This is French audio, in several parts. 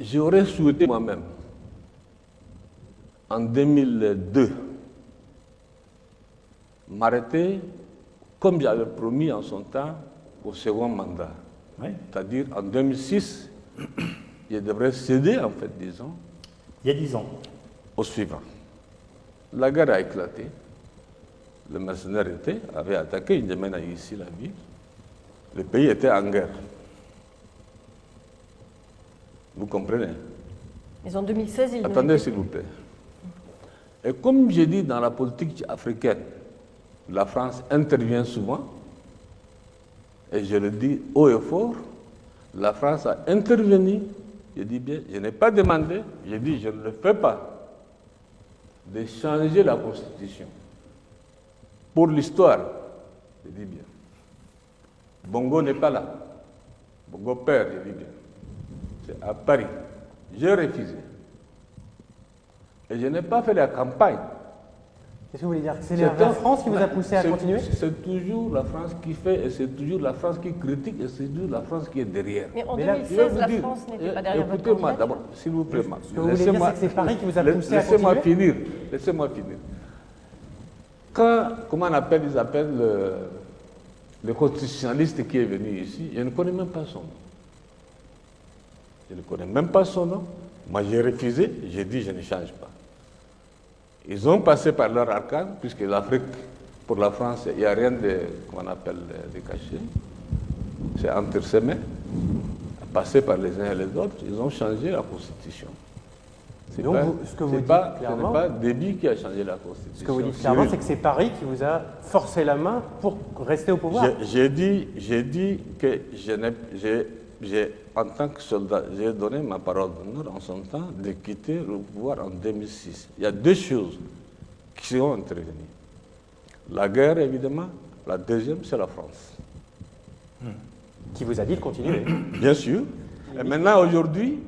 J'aurais souhaité moi-même, en 2002, m'arrêter, comme j'avais promis en son temps, au second mandat. Oui. C'est-à-dire, en 2006, je devrais céder, en fait, disons, Il y a 10 ans. au suivant. La guerre a éclaté. Le mercenaire avait attaqué, il mène ici la ville. Le pays était en guerre. Vous comprenez? Mais en 2016, il Attendez, s'il vous plaît. Et comme j'ai dit dans la politique africaine, la France intervient souvent, et je le dis haut et fort, la France a intervenu, je dis bien, je n'ai pas demandé, je dis je ne le fais pas, de changer la Constitution. Pour l'histoire, je dis bien. Bongo n'est pas là. Bongo père, je dis bien. C'est à Paris. J'ai refusé. Et je n'ai pas fait la campagne. Qu'est-ce que vous voulez dire? C'est la France qui vous a poussé à continuer? C'est toujours la France qui fait, et c'est toujours la France qui critique, et c'est toujours la France qui est derrière. Mais en Mais là, 2016, la France n'était pas derrière votre Écoutez-moi candidature. d'abord, s'il vous plaît. Ce que vous voulez dire, c'est que c'est Paris qui vous a poussé à Laissez-moi continuer? finir. Laissez-moi finir. Quand, comment on appelle, ils appellent le constitutionnaliste qui est venu ici, je ne connais même pas son nom. Je ne connais même pas son nom. Moi, j'ai refusé, j'ai dit je ne change pas. Ils ont passé par leur arcane, puisque l'Afrique, pour la France, il n'y a rien de, comment on appelle, de caché. C'est entre ses mains, passé par les uns et les autres, ils ont changé la Constitution. Ce Donc, ce que vous dites clairement, n'est pas Déby qui a changé la Constitution. ce que vous dites clairement, c'est que c'est Paris qui vous a forcé la main pour rester au pouvoir. J'ai dit que en tant que soldat, j'ai donné ma parole d'honneur en son temps de quitter le pouvoir en 2006. Il y a deux choses qui sont intervenues. La guerre, évidemment. La deuxième, c'est la France. Qui vous a dit de continuer. Bien sûr. Et maintenant, aujourd'hui,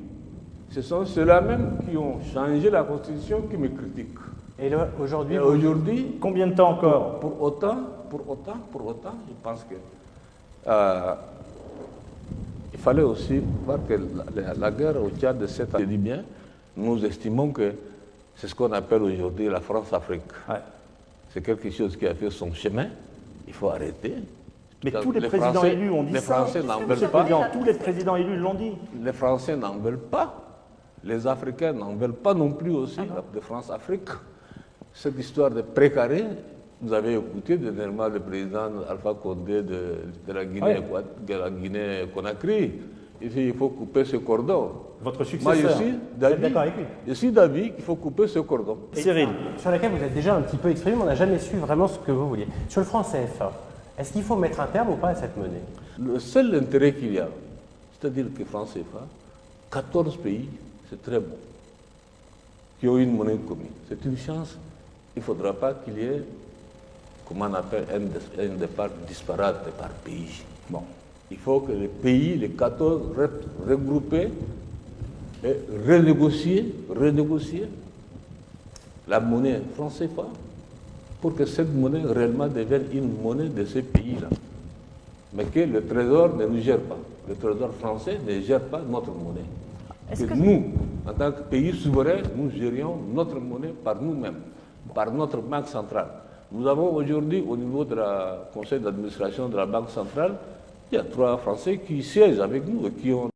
ce sont ceux-là même qui ont changé la Constitution qui me critiquent. Et là, aujourd'hui, Et aujourd'hui, Combien de temps encore? pour autant, je pense que il fallait aussi voir que la guerre au Tchad de cette année, je dis bien, nous estimons que c'est ce qu'on appelle aujourd'hui la France-Afrique. Ouais. C'est quelque chose qui a fait son chemin, il faut arrêter. Mais tous les présidents Français, élus ont dit les ça. Français n'en Monsieur veulent le pas. Président, tous les présidents élus l'ont dit. Les Français n'en veulent pas. Les Africains n'en veulent pas non plus aussi, de France-Afrique. Cette histoire de précaré, vous avez écouté dernièrement le président Alpha Condé de la Guinée, de la Guinée-Conakry. Il faut couper ce cordon. Votre Moi, successeur. Vous êtes d'accord avec lui? je suis d'avis qu'il faut couper ce cordon. Cyril. Sur laquelle vous êtes déjà un petit peu exprimé, mais on n'a jamais su vraiment ce que vous vouliez. Sur le franc CFA, est-ce qu'il faut mettre un terme ou pas à cette monnaie? Le seul intérêt qu'il y a, c'est-à-dire que France CFA, 14 pays, c'est très bon, qui ont une monnaie commune. C'est une chance. Il ne faudra pas qu'il y ait, comment on appelle, un départ disparate par pays. Bon. Il faut que les pays, les 14, restent regroupés et renégocier la monnaie franc CFA pour que cette monnaie réellement devienne une monnaie de ces pays-là. Mais que le Trésor ne nous gère pas. Le Trésor français ne gère pas notre monnaie. Que nous, en tant que pays souverain, nous gérions notre monnaie par nous-mêmes, par notre banque centrale. Nous avons aujourd'hui, au niveau du conseil d'administration de la banque centrale, il y a 3 Français qui siègent avec nous et qui ont